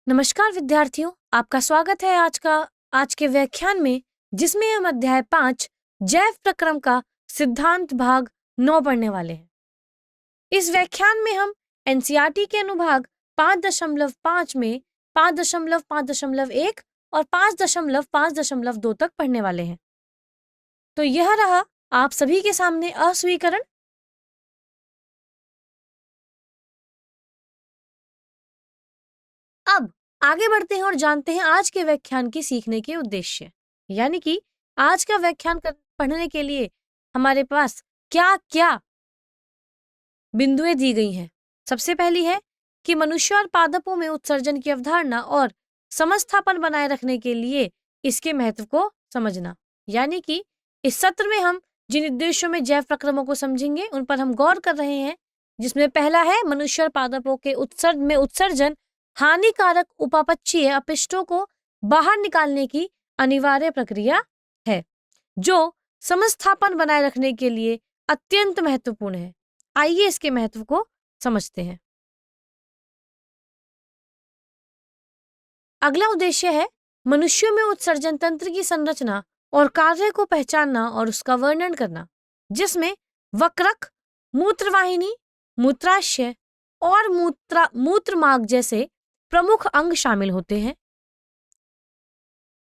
नमस्कार विद्यार्थियों, आपका स्वागत है आज के व्याख्यान में, जिसमें हम अध्याय 5 जैव प्रक्रम का सिद्धांत भाग 9 पढ़ने वाले हैं। इस व्याख्यान में हम एनसीईआरटी के अनुभाग 5.5 में 5.5.1 और 5.5.2 तक पढ़ने वाले हैं। तो यह रहा आप सभी के सामने अस्वीकरण। अब आगे बढ़ते हैं और जानते हैं आज के व्याख्यान की सीखने के उद्देश्य, यानी कि आज का व्याख्यान पढ़ने के लिए हमारे पास क्या क्या बिंदुएं दी गई हैं। सबसे पहली है कि मनुष्य और पादपों में उत्सर्जन की अवधारणा और समस्थापन बनाए रखने के लिए इसके महत्व को समझना, यानी कि इस सत्र में हम जिन उद्देश्यों में जैव प्रक्रमों को समझेंगे उन पर हम गौर कर रहे हैं, जिसमें पहला है मनुष्य और पादपों के उत्सर्जन हानिकारक उपापचयी अपशिष्टों को बाहर निकालने की अनिवार्य प्रक्रिया है, जो समस्थापन बनाए रखने के लिए अत्यंत महत्वपूर्ण है। आइए इसके महत्व को समझते हैं। अगला उद्देश्य है मनुष्यों में उत्सर्जन तंत्र की संरचना और कार्य को पहचानना और उसका वर्णन करना, जिसमें वक्रक, मूत्रवाहिनी, मूत्राशय और मूत्रमार्ग जैसे प्रमुख अंग शामिल होते हैं।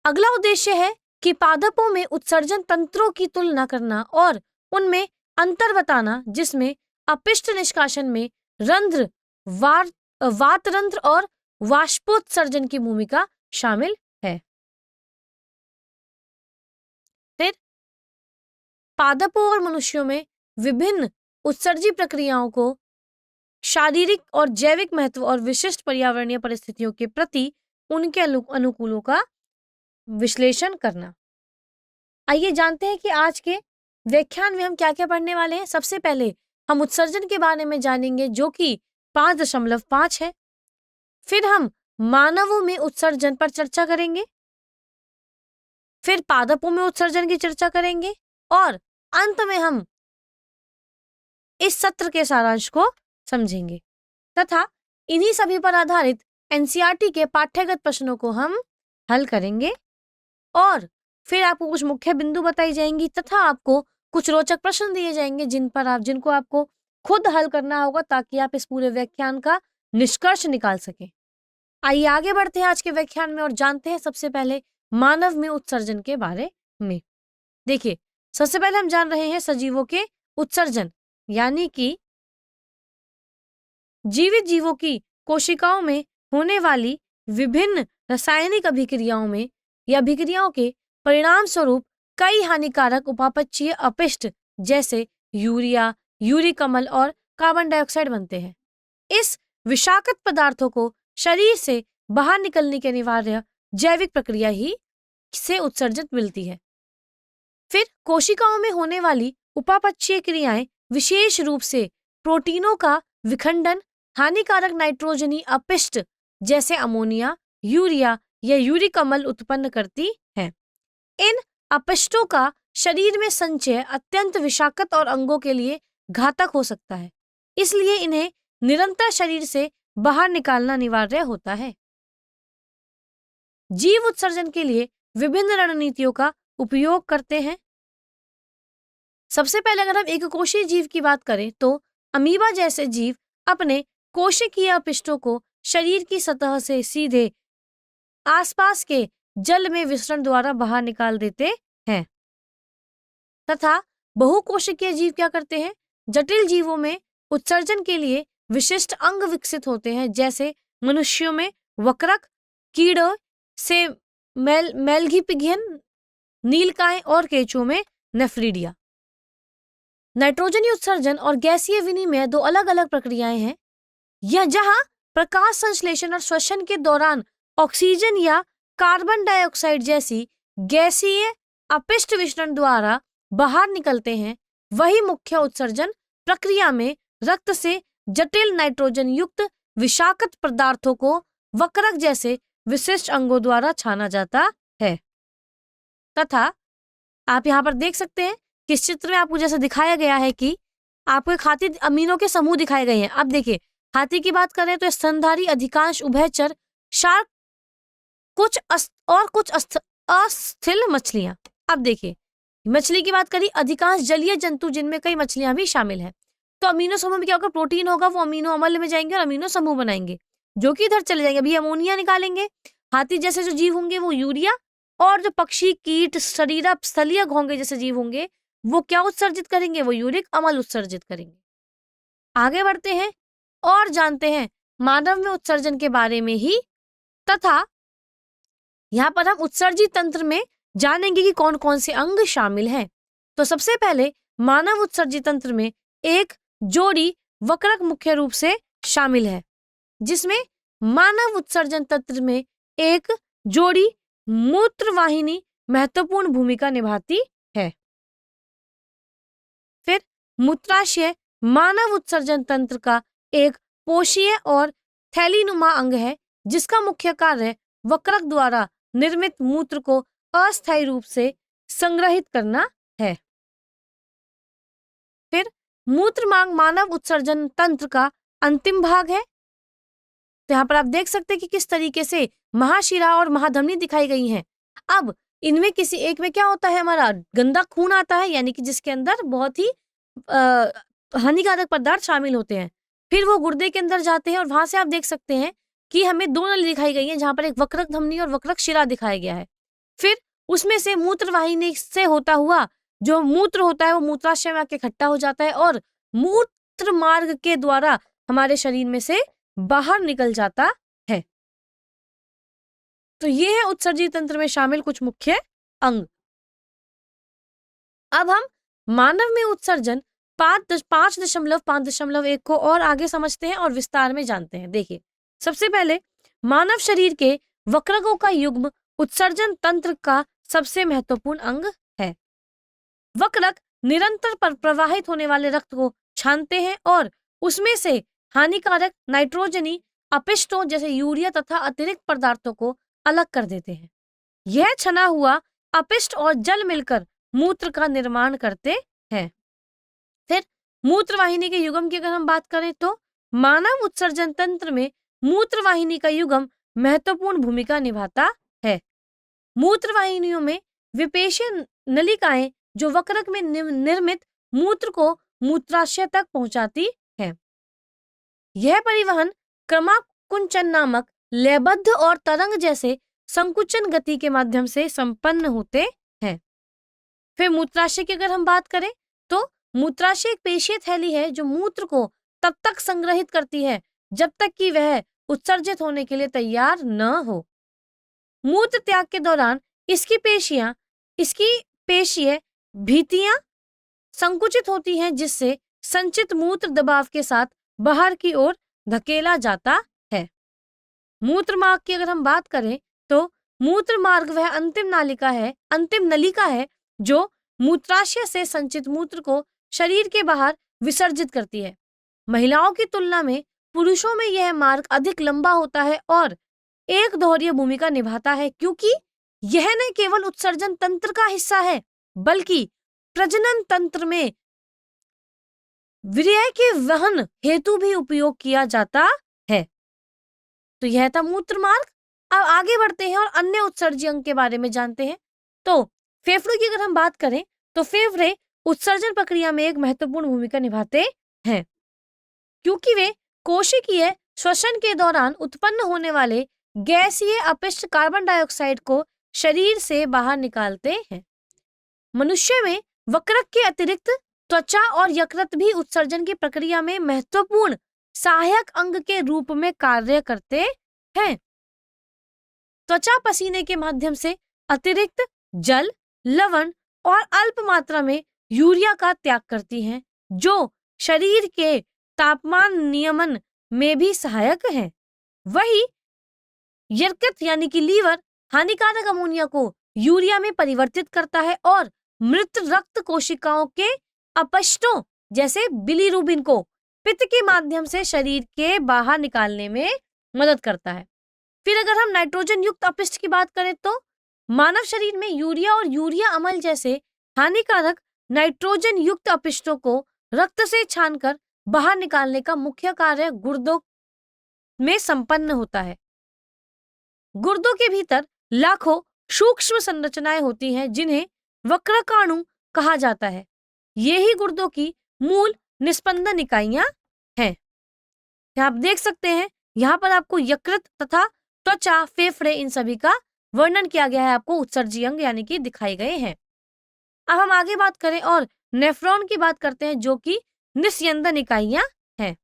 अगला उद्देश्य है कि पादपों में उत्सर्जन तंत्रों की तुलना करना और उनमें अंतर बताना, जिसमें अपशिष्ट निष्कासन में रंध्र, वातरंध्र और वाष्पोत्सर्जन की भूमिका शामिल है। फिर पादपों और मनुष्यों में विभिन्न उत्सर्जी प्रक्रियाओं को शारीरिक और जैविक महत्व और विशिष्ट पर्यावरणीय परिस्थितियों के प्रति उनके अनुकूलों का विश्लेषण करना। आइए जानते हैं कि आज के व्याख्यान में हम क्या क्या पढ़ने वाले हैं। सबसे पहले हम उत्सर्जन के बारे में जानेंगे, जो कि 5.5 है। फिर हम मानवों में उत्सर्जन पर चर्चा करेंगे, फिर पादपों में उत्सर्जन की चर्चा करेंगे और अंत में हम इस सत्र के सारांश को समझेंगे तथा इन्हीं सभी पर आधारित एनसीईआरटी के पाठ्यगत प्रश्नों को हम हल करेंगे और फिर आपको कुछ मुख्य बिंदु बताई जाएंगी तथा आपको कुछ रोचक प्रश्न दिए जाएंगे जिनको आपको खुद हल करना होगा, ताकि आप इस पूरे व्याख्यान का निष्कर्ष निकाल सकें। आइए आगे बढ़ते हैं आज के व्याख्यान में और जानते हैं सबसे पहले मानव में उत्सर्जन के बारे में। देखिए, सबसे पहले हम जान रहे हैं सजीवों के उत्सर्जन, यानी कि जीवित जीवों की कोशिकाओं में होने वाली विभिन्न रासायनिक अभिक्रियाओं में या अभिक्रियाओं के परिणाम स्वरूप कई हानिकारक उपापचयी अपशिष्ट जैसे यूरिया, यूरिक अम्ल और कार्बन डाइऑक्साइड बनते हैं। इस विषाक्त पदार्थों को शरीर से बाहर निकलने की अनिवार्य जैविक प्रक्रिया ही से उत्सर्जन मिलती है। फिर कोशिकाओं में होने वाली उपापचयी क्रियाएं विशेष रूप से प्रोटीनों का विखंडन, हानिकारक नाइट्रोजनी अपशिष्ट जैसे अमोनिया, यूरिया या यूरिक अम्ल उत्पन्न करती हैं। इन अपशिष्टों का शरीर में संचय अत्यंत विषाक्त और अंगों के लिए घातक हो सकता है, इसलिए इन्हें निरंतर शरीर से बाहर निकालना अनिवार्य होता है। जीव उत्सर्जन के लिए विभिन्न रणनीतियों का उपयोग करते हैं। सबसे पहले अगर हम एक कोशीय जीव की बात करें तो अमीबा जैसे जीव अपने कोशिकीय अपशिष्टों को शरीर की सतह से सीधे आसपास के जल में विसरण द्वारा बाहर निकाल देते हैं तथा बहुकोशिकीय जीव क्या करते हैं, जटिल जीवों में उत्सर्जन के लिए विशिष्ट अंग विकसित होते हैं, जैसे मनुष्यों में वक्रक, कीड़ों से मेलघिपिगियन, नीलकाय और केंचुओं में नेफ्रिडिया। नाइट्रोजनी उत्सर्जन और गैसीय विनिमय दो अलग अलग प्रक्रियाएं हैं। यह जहां प्रकाश संश्लेषण और श्वसन के दौरान ऑक्सीजन या कार्बन डाइऑक्साइड जैसी गैसीय अपशिष्ट विसरण द्वारा बाहर निकलते हैं, वही मुख्य उत्सर्जन प्रक्रिया में रक्त से जटिल नाइट्रोजन युक्त विषाक्त पदार्थों को वक्रक जैसे विशिष्ट अंगों द्वारा छाना जाता है। तथा आप यहाँ पर देख सकते हैं कि इस चित्र में आपको जैसा दिखाया गया है कि आपको एक हाथी अमीनों के समूह दिखाए गए हैं। अब देखिए, हाथी की बात करें तो स्तनधारी अधिकांश उभयचर शार्क, कुछ अस्थिल मछलियां। अब देखिए, मछली की बात करी, अधिकांश जलीय जंतु जिनमें कई मछलियां भी शामिल हैं। तो अमीनो समूह में क्या होगा, प्रोटीन होगा, वो अमीनो अम्ल में जाएंगे और अमीनो समूह बनाएंगे, जो कि इधर चले जाएंगे। अभी अमोनिया निकालेंगे। हाथी जैसे जो जीव होंगे वो यूरिया, और जो पक्षी, कीट, शरीरा, स्थलीय घोंगे जैसे जीव होंगे वो क्या उत्सर्जित करेंगे, वो यूरिक अम्ल उत्सर्जित करेंगे। आगे बढ़ते हैं और जानते हैं मानव में उत्सर्जन के बारे में ही, तथा यहाँ पर हम उत्सर्जी तंत्र में जानेंगे कि कौन कौन से अंग शामिल हैं। तो सबसे पहले मानव उत्सर्जी तंत्र में एक जोड़ी वक्रक मुख्य रूप से शामिल है, जिसमें मानव उत्सर्जन तंत्र में एक जोड़ी मूत्रवाहिनी महत्वपूर्ण भूमिका निभाती है। फिर मूत्राशय मानव उत्सर्जन तंत्र का एक पोषीय और थैलीनुमा अंग है, जिसका मुख्य कार्य वक्रक द्वारा निर्मित मूत्र को अस्थायी रूप से संग्रहित करना है। फिर मूत्रमार्ग मानव उत्सर्जन तंत्र का अंतिम भाग है। तो यहाँ पर आप देख सकते हैं कि किस तरीके से महाशिरा और महाधमनी दिखाई गई हैं। अब इनमें किसी एक में क्या होता है, हमारा गंदा खून आता है, यानी कि जिसके अंदर बहुत ही हानिकारक पदार्थ शामिल होते हैं। फिर वो गुर्दे के अंदर जाते हैं और वहां से आप देख सकते हैं कि हमें दो नली दिखाई गई है, जहां पर एक वक्रक धमनी और वक्रक शिरा दिखाया गया है। फिर उसमें से मूत्रवाहिनी से होता हुआ जो मूत्र होता है वो मूत्राशय में आके इकट्ठा हो जाता है और मूत्र मार्ग के द्वारा हमारे शरीर में से बाहर निकल जाता है। तो ये है उत्सर्जी तंत्र में शामिल कुछ मुख्य अंग। अब हम मानव में उत्सर्जन 5.5.1 को और आगे समझते हैं और विस्तार में जानते हैं। देखिए, सबसे पहले मानव शरीर के वक्रकों का युग्म उत्सर्जन तंत्र का सबसे महत्वपूर्ण अंग है। वक्रक निरंतर पर प्रवाहित होने वाले रक्त को छानते हैं और उसमें से हानिकारक नाइट्रोजनी अपशिष्टों जैसे यूरिया तथा अतिरिक्त पदार्थों को अलग कर देते हैं। यह छना हुआ अपशिष्ट और जल मिलकर मूत्र का निर्माण करते हैं। फिर मूत्रवाहिनी के युग्म की अगर हम बात करें तो मानव उत्सर्जन तंत्र में मूत्रवाहिनी का युग्म महत्वपूर्ण भूमिका निभाता है। मूत्रवाहिनियों में विपेशीय नलिकाएं जो वक्रक में निर्मित मूत्र को मूत्राशय तक पहुंचाती है। यह परिवहन क्रमाकुंचन नामक लयबद्ध और तरंग जैसे संकुचन गति के माध्यम से संपन्न होते हैं। फिर मूत्राशय की अगर हम बात करें तो मूत्राशय एक पेशीय थैली है जो मूत्र को तब तक संग्रहित करती है जब तक कि वह उत्सर्जित होने के लिए तैयार न हो। मूत्र त्याग के दौरान इसकी पेशीय भित्तियां संकुचित होती हैं, जिससे संचित मूत्र दबाव के साथ बाहर की ओर धकेला जाता है। मूत्र मार्ग की अगर हम बात करें तो मूत्र मार्ग वह अंतिम नलिका है जो मूत्राशय से संचित मूत्र को शरीर के बाहर विसर्जित करती है। महिलाओं की तुलना में पुरुषों में यह मार्ग अधिक लंबा होता है और एक दोहरीय भूमिका निभाता है, क्योंकि यह न केवल उत्सर्जन तंत्र का हिस्सा है बल्कि प्रजनन तंत्र में वीर्य के वहन हेतु भी उपयोग किया जाता है। तो यह था मूत्र मार्ग। अब आगे बढ़ते हैं और अन्य उत्सर्जी अंग के बारे में जानते हैं। तो फेफड़ों की अगर हम बात करें तो फेफड़े उत्सर्जन प्रक्रिया में एक महत्वपूर्ण भूमिका निभाते हैं, क्योंकि वे कोशिकीय श्वसन के दौरान उत्पन्न होने वाले गैसीय अपशिष्ट कार्बन डाइऑक्साइड को शरीर से बाहर निकालते हैं। मनुष्य में वक्रक के अतिरिक्त त्वचा और यकृत भी उत्सर्जन की प्रक्रिया में महत्वपूर्ण सहायक अंग के रूप में कार्य करते हैं। त्वचा पसीने के माध्यम से अतिरिक्त जल, लवण और अल्प मात्रा में यूरिया का त्याग करती हैं, जो शरीर के तापमान नियमन में भी सहायक है। वही यकृत यानी कि लीवर हानिकारक अमोनिया को यूरिया में परिवर्तित करता है और मृत रक्त कोशिकाओं के अपशिष्टों जैसे बिलीरुबिन को पित्त के माध्यम से शरीर के बाहर निकालने में मदद करता है। फिर अगर हम नाइट्रोजन युक्त अपशिष्ट की बात करें तो मानव शरीर में यूरिया और यूरिया अम्ल जैसे हानिकारक नाइट्रोजन युक्त अपशिष्टों को रक्त से छानकर बाहर निकालने का मुख्य कार्य गुर्दों में संपन्न होता है। गुर्दों के भीतर लाखों सूक्ष्म संरचनाएं होती हैं जिन्हें वक्रकाणु कहा जाता है। ये ही गुर्दों की मूल निस्पंदन इकाइयां हैं। आप देख सकते हैं यहाँ पर आपको यकृत तथा त्वचा, फेफड़े, इन सभी का वर्णन किया गया है, आपको उत्सर्जी अंग यानी कि दिखाए गए हैं। अब हम आगे बात करें और नेफ्रॉन की बात करते हैं जो कि निस्यंदन इकाइयां हैं।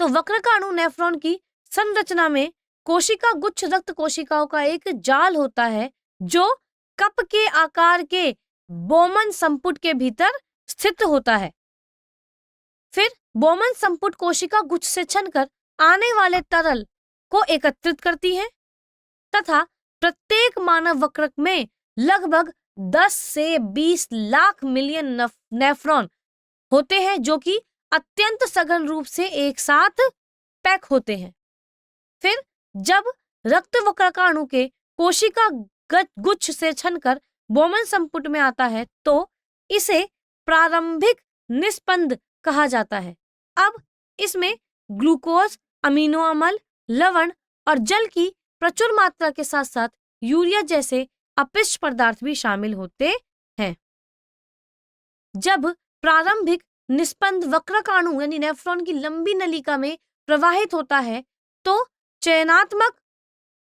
तो वक्रकाणु नेफ्रॉन की संरचना में कोशिका गुच्छ रक्त कोशिकाओं का एक जाल होता है जो कप के आकार के बोमन संपुट के भीतर स्थित होता है। फिर बोमन संपुट कोशिका गुच्छ से छनकर आने वाले तरल को एकत्रित करती है तथा प्रत्येक मानव वक्रक में लगभग 10 से 20 लाख मिलियन नेफ्रॉन होते हैं जो कि अत्यंत सघन रूप से एक साथ पैक होते हैं। फिर जब रक्त वक्रकाणु के कोशिका गुच्छ से छनकर बोमन संपुट में आता है तो इसे प्रारंभिक निस्पंद कहा जाता है। अब इसमें ग्लूकोज, अमीनो अम्ल, लवण और जल की प्रचुर मात्रा के साथ साथ यूरिया जैसे अपशिष्ट पदार्थ भी शामिल होते हैं। जब प्रारंभिक निस्पंद वक्रकाणु यानी नेफ्रॉन की लंबी नलिका में प्रवाहित होता है तो चयनात्मक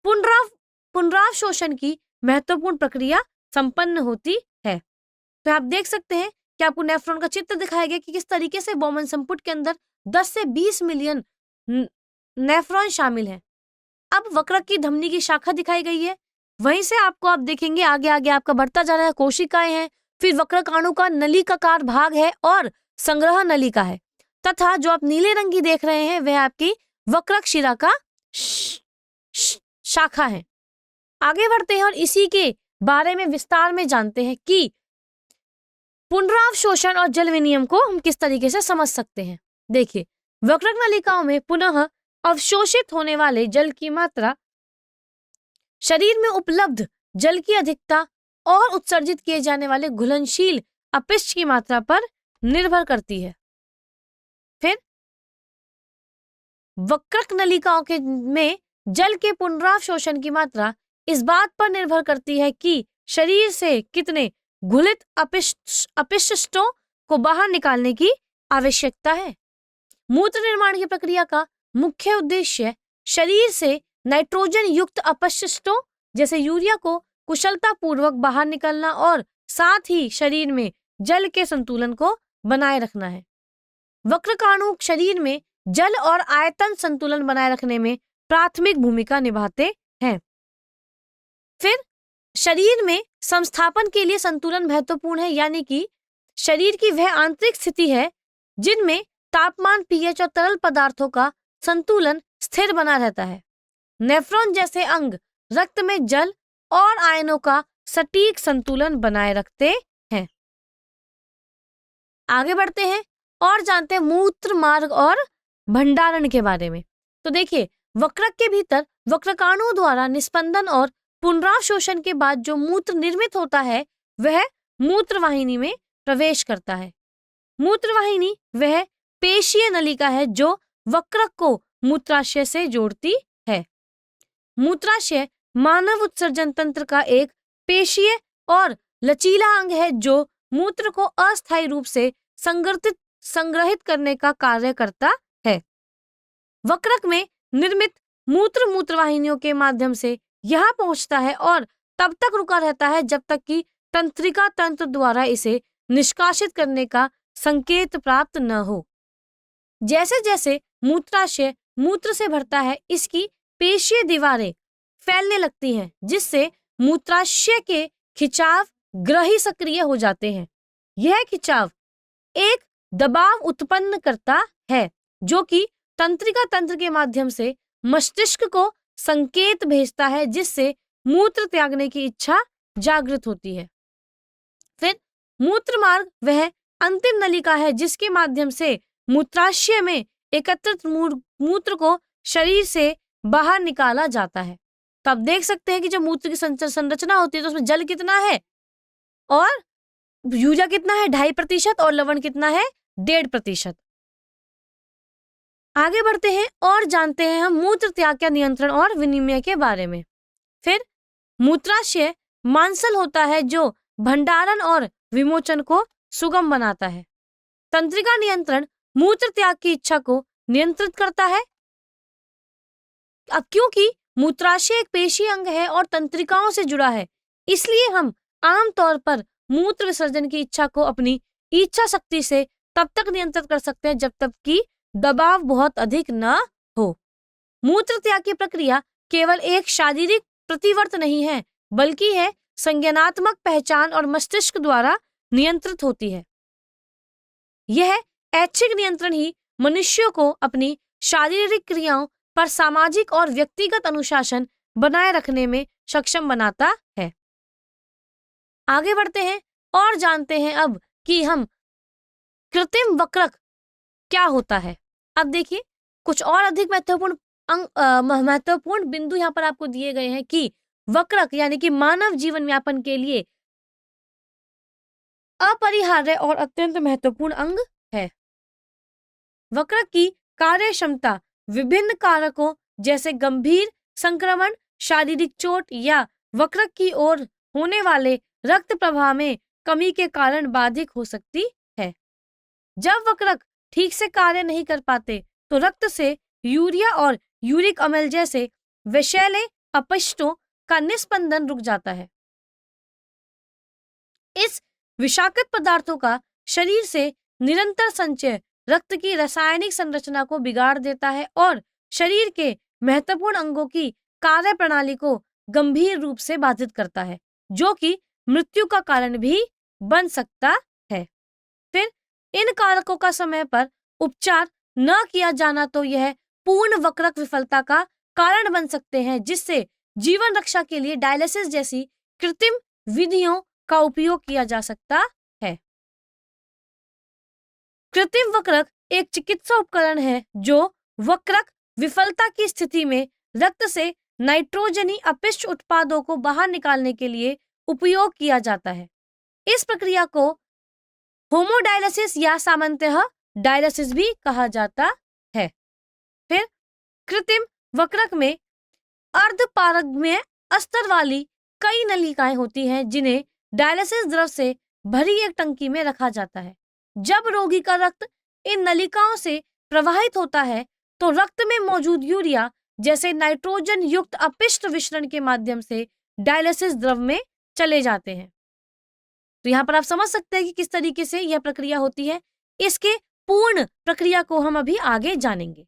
पुनरावशोषण की महत्वपूर्ण प्रक्रिया संपन्न होती है। तो आप देख सकते हैं कि आपको नेफ्रॉन का चित्र दिखाया गया कि किस तरीके से बोमन संपुट के अंदर 10 से 20 मिलियन नेफ्रॉन शामिल हैं। अब वक्रक की धमनी की शाखा दिखाई गई है, वहीं से आपको आप देखेंगे आगे आगे आपका बढ़ता जा रहा है, कोशिकाएं हैं, फिर वक्रकाणु का नलिकाकार भाग है और संग्रह नलिका है तथा जो आप नीले रंग की देख रहे हैं वह आपकी वक्रक शिरा का शाखा है। आगे बढ़ते हैं और इसी के बारे में विस्तार में जानते हैं कि पुनरावशोषण और जल विनिमय को हम किस तरीके से समझ सकते हैं। देखिए, वक्रक नलिकाओं में पुनः अवशोषित होने वाले जल की मात्रा शरीर में उपलब्ध जल की अधिकता और उत्सर्जित किए जाने वाले घुलनशील अपशिष्ट की मात्रा पर निर्भर करती है। फिर वक्रक नलिकाओं के में जल के पुनरावशोषण की मात्रा इस बात पर निर्भर करती है कि शरीर से कितने घुलित अपशिष्टों को बाहर निकालने की आवश्यकता है। मूत्र निर्माण की प्रक्रिया का मुख्य उद्देश्य शरीर से नाइट्रोजन युक्त अपशिष्टों जैसे यूरिया को कुशलतापूर्वक बाहर निकालना और साथ ही शरीर में जल के संतुलन को बनाए रखना है। वक्रकाणु शरीर में जल और आयतन संतुलन बनाए रखने में प्राथमिक भूमिका निभाते हैं। फिर शरीर में समस्थापन के लिए संतुलन महत्वपूर्ण है, यानी कि शरीर की वह आंतरिक स्थिति है जिनमें तापमान, पीएच और तरल पदार्थों का संतुलन स्थिर बना रहता है। नेफ्रॉन जैसे अंग रक्त में जल और आयनों का सटीक संतुलन बनाए रखते हैं। आगे बढ़ते हैं और जानते हैं मूत्र मार्ग और भंडारण के बारे में। तो देखिए, वक्रक के भीतर वक्रकाणु द्वारा निस्पंदन और पुनरावशोषण के बाद जो मूत्र निर्मित होता है वह मूत्रवाहिनी में प्रवेश करता है। मूत्रवाहिनी वह पेशीय नलिका है जो वक्रक को मूत्राशय से जोड़ती है। मूत्राशय मानव उत्सर्जन तंत्र का एक पेशीय और लचीला अंग है जो मूत्र को अस्थायी रूप से संग्रहित करने का कार्य करता है। वक्रक में निर्मित मूत्र मूत्रवाहिनियों के माध्यम से यहाँ पहुंचता है और तब तक रुका रहता है जब तक कि तंत्रिका तंत्र द्वारा इसे निष्कासित करने का संकेत प्राप्त न हो। जैसे जैसे मूत्राशय मूत्र से भरता है, इसकी पेशीय दीवारें फैलने लगती हैं, जिससे मूत्राशय के खिंचाव ग्रही सक्रिय हो जाते हैं। यह खिंचाव एक दबाव उत्पन्न करता है जो कि तंत्रिका तंत्र के माध्यम से मस्तिष्क को संकेत भेजता है, जिससे मूत्र त्यागने की इच्छा जागृत होती है। फिर मूत्र मार्ग वह अंतिम नलिका है जिसके माध्यम से मूत्राशय में एकत्रित मूत्र को शरीर से बाहर निकाला जाता है। तो आप देख सकते हैं कि जब मूत्र की संरचना होती है तो उसमें जल कितना है और यूरिया कितना है 2.5% और लवण कितना है 1.5%। आगे बढ़ते हैं और जानते हैं हम मूत्र त्याग का नियंत्रण और विनिमय के बारे में। फिर मूत्राशय मांसल होता है जो भंडारण और विमोचन को सुगम बनाता है। तंत्रिका नियंत्रण मूत्र त्याग की इच्छा को नियंत्रित करता है। अब क्योंकि मूत्राशय एक पेशी अंग है और तंत्रिकाओं से जुड़ा है, इसलिए हम आमतौर पर मूत्र विसर्जन की इच्छा को अपनी इच्छा शक्ति से तब तक नियंत्रित कर सकते हैं जब तक कि दबाव बहुत अधिक न हो। मूत्र त्याग की प्रक्रिया केवल एक शारीरिक प्रतिवर्त नहीं है, बल्कि है संज्ञानात्मक पहचान और मस्तिष्क द्वारा नियंत्रित होती है। यह ऐच्छिक नियंत्रण ही मनुष्यों को अपनी शारीरिक क्रियाओं पर सामाजिक और व्यक्तिगत अनुशासन बनाए रखने में सक्षम बनाता है। आगे बढ़ते हैं और जानते हैं अब कि हम कृत्रिम वक्रक क्या होता है। अब देखिए कुछ और अधिक महत्वपूर्ण बिंदु यहाँ पर आपको दिए गए हैं कि वक्रक यानी कि मानव जीवन यापन के लिए अपरिहार्य और अत्यंत महत्वपूर्ण अंग है। वक्रक की कार्य क्षमता विभिन्न कारकों जैसे गंभीर संक्रमण, शारीरिक चोट या वक्रक की ओर होने वाले रक्त प्रवाह में कमी के कारण बाधित हो सकती है। जब वक्रक ठीक से कार्य नहीं कर पाते तो रक्त से यूरिया और यूरिक अम्ल जैसे विषैले अपशिष्टों का निस्पंदन रुक जाता है। इस विषाक्त पदार्थों का शरीर से निरंतर संचय रक्त की रासायनिक संरचना को बिगाड़ देता है और शरीर के महत्वपूर्ण अंगों की कार्य प्रणाली को गंभीर रूप से बाधित करता है, जो कि मृत्यु का कारण भी बन सकता है। फिर इन कारकों का समय पर उपचार न किया जाना तो यह पूर्ण वक्रक विफलता का कारण बन सकते हैं, जिससे जीवन रक्षा के लिए डायलिसिस जैसी कृत्रिम विधियों का उपयोग किया जा सकता है। कृत्रिम वक्रक एक चिकित्सा उपकरण है जो वक्रक विफलता की स्थिति में रक्त से नाइट्रोजनी अपशिष्ट उत्पादों को बाहर निकालने के लिए उपयोग किया जाता है। इस प्रक्रिया को होमोडायलिसिस या सामान्यतः डायलिसिस भी कहा जाता है। फिर कृत्रिम वक्रक में अर्धपारगम्य अस्तर वाली कई नलिकाएं होती हैं जिन्हें डायलिसिस द्रव से भरी एक टंकी में रखा जाता है। जब रोगी का रक्त इन नलिकाओं से प्रवाहित होता है तो रक्त में मौजूद यूरिया जैसे नाइट्रोजन युक्त अपशिष्ट विसरण के माध्यम से डायलिसिस द्रव में चले जाते हैं। तो यहाँ पर आप समझ सकते हैं कि किस तरीके से यह प्रक्रिया होती है। इसके पूर्ण प्रक्रिया को हम अभी आगे जानेंगे।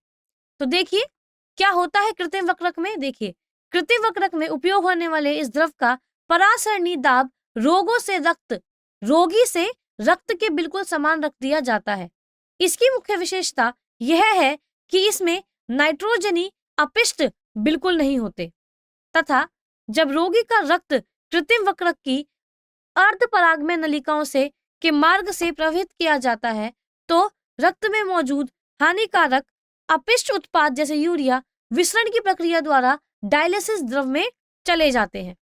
तो देखिए क्या होता है कृत्रिम वक्रक में। देखिए कृत्रिम वक्रक में उपयोग होने वाले इस द्रव का परासरणी दाब रोगी से रक्त के बिल्कुल समान रख दिया जाता है। इसकी मुख्य विशेषता यह है कि इसमें नाइट्रोजनी अपशिष्ट बिल्कुल नहीं होते तथा जब रोगी का रक्त कृत्रिम वक्रक की अर्धपरागम्य नलिकाओं से के मार्ग से प्रवाहित किया जाता है तो रक्त में मौजूद हानिकारक अपशिष्ट उत्पाद जैसे यूरिया विसरण की प्रक्रिया द्वारा डायलिसिस द्रव में चले जाते हैं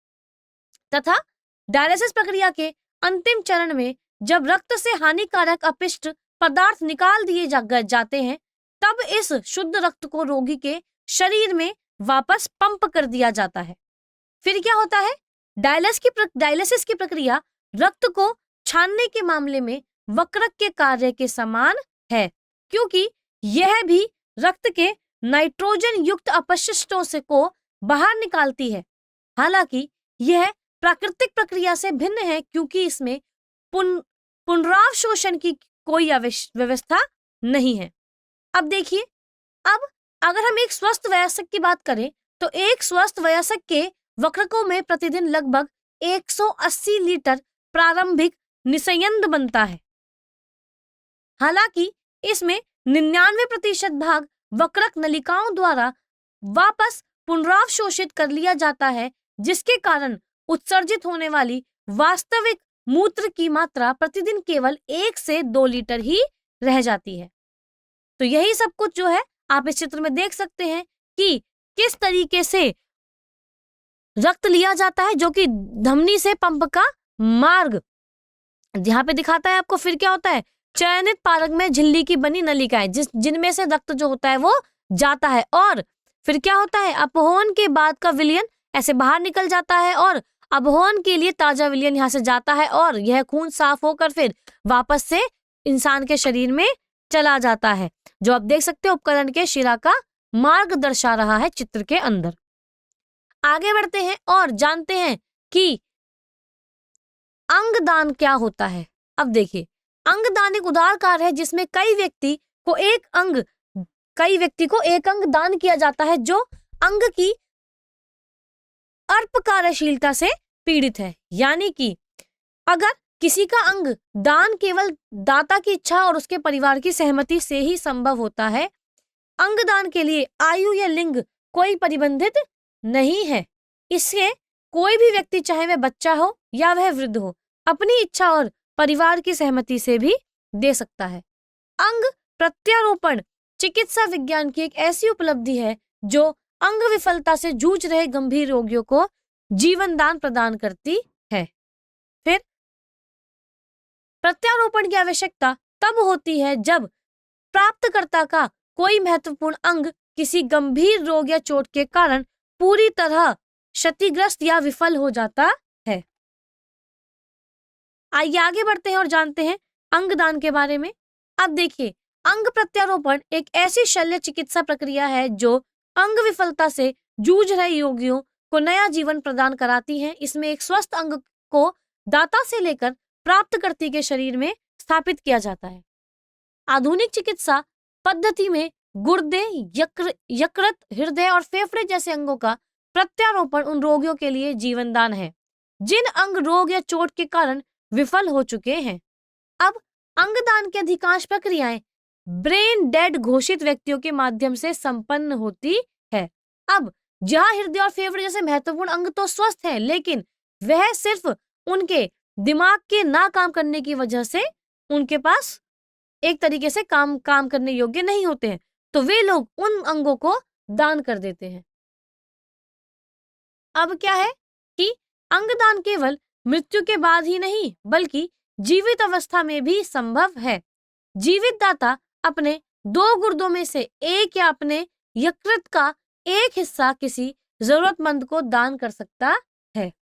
तथा डायलिसिस प्रक्रिया के अंतिम चरण में जब रक्त से हानिकारक अपशिष्ट पदार्थ निकाल दिए जाते हैं तब इस शुद्ध रक्त को रोगी के शरीर में वापस पंप कर दिया जाता है। फिर क्या होता है, डायलिसिस की प्रक्रिया रक्त को छानने के मामले में वक्रक के कार्य के समान है, क्योंकि यह भी रक्त के नाइट्रोजन युक्त अपशिष्टों से को बाहर निकालती है। हालांकि यह प्राकृतिक प्रक्रिया से भिन्न है क्योंकि इसमें पुनरावशोषण की कोई व्यवस्था नहीं है। अब देखिए, अब अगर हम एक स्वस्थ वयस्क की बात करें तो एक स्वस्थ वयस्क के वक्रकों में प्रतिदिन लगभग 180 लीटर प्रारंभिक निस्यंद बनता है। हालांकि इसमें 99% भाग वक्रक नलिकाओं द्वारा वापस पुनरावशोषित कर लिया जाता है, जिसके कारण उत्सर्जित होने वाली वास्तविक मूत्र की मात्रा प्रतिदिन केवल 1 से 2 लीटर ही रह जाती है। तो यही सब कुछ जो है आप इस चित्र में देख सकते हैं कि किस तरीके से रक्त लिया जाता है, जो कि धमनी से पंप का मार्ग यहाँ पे दिखाता है आपको। फिर क्या होता है, चयनित पारक में झिल्ली की बनी नलिकाएं जिनमें से रक्त जो होता है वो जाता है, और फिर क्या होता है, अपहरण के बाद का विलयन ऐसे बाहर निकल जाता है और अपहरण के लिए ताजा विलयन यहाँ से जाता है और यह खून साफ होकर फिर वापस से इंसान के शरीर में चला जाता है, जो आप देख सकते हैं उपकरण के शिरा का मार्ग दर्शा रहा है चित्र के अंदर। आगे बढ़ते हैं और जानते हैं कि अंगदान क्या होता है। अब देखिए, अंगदान एक उदार कार्य है जिसमें कई व्यक्ति को एक अंग दान किया जाता है जो अंग की अर्प कार्यशीलता से पीड़ित है। यानी कि अगर किसी का अंग दान केवल दाता की इच्छा और उसके परिवार की सहमति से ही संभव होता है। अंगदान के लिए आयु या लिंग कोई प्रतिबंधित नहीं है। इससे कोई भी व्यक्ति, चाहे वह बच्चा हो या वह वृद्ध हो, अपनी इच्छा और परिवार की सहमति से भी दे सकता है। अंग प्रत्यारोपण चिकित्सा विज्ञान की एक ऐसी उपलब्धि है जो अंग विफलता से जूझ रहे गंभीर रोगियों को जीवन दान प्रदान करती है। फिर प्रत्यारोपण की आवश्यकता तब होती है जब प्राप्तकर्ता का कोई महत्वपूर्ण अंग किसी गंभीर रोग या चोट के कारण पूरी तरह क्षतिग्रस्त या विफल हो जाता है। आइए आगे बढ़ते हैं और जानते हैं अंगदान के बारे में। अब देखिए, अंग प्रत्यारोपण एक ऐसी शल्य चिकित्सा प्रक्रिया है जो अंग विफलता से जूझ रहे रोगियों को नया जीवन प्रदान कराती है। इसमें एक स्वस्थ अंग को दाता से लेकर प्राप्तकर्ता के शरीर में स्थापित किया जाता है। आधुनिक चिकित्सा पद्धति में गुर्दे, यकृत, हृदय और फेफड़े जैसे अंगों का प्रत्यारोपण उन रोगियों के लिए जीवनदान है जिन अंग रोग या चोट के कारण विफल हो चुके हैं। अब अंगदान की अधिकांश प्रक्रियाएं ब्रेन डेड घोषित व्यक्तियों के माध्यम से संपन्न होती है। अब जहां हृदय और फेफड़े जैसे महत्वपूर्ण अंग तो स्वस्थ है, लेकिन वह सिर्फ उनके दिमाग के ना काम करने की वजह से उनके पास एक तरीके से काम करने योग्य नहीं होते हैं, तो वे लोग उन अंगों को दान कर देते हैं। अब क्या है कि अंगदान केवल मृत्यु के बाद ही नहीं बल्कि जीवित अवस्था में भी संभव है। जीवित दाता अपने 2 गुर्दों में से एक या अपने यकृत का एक हिस्सा किसी जरूरतमंद को दान कर सकता है।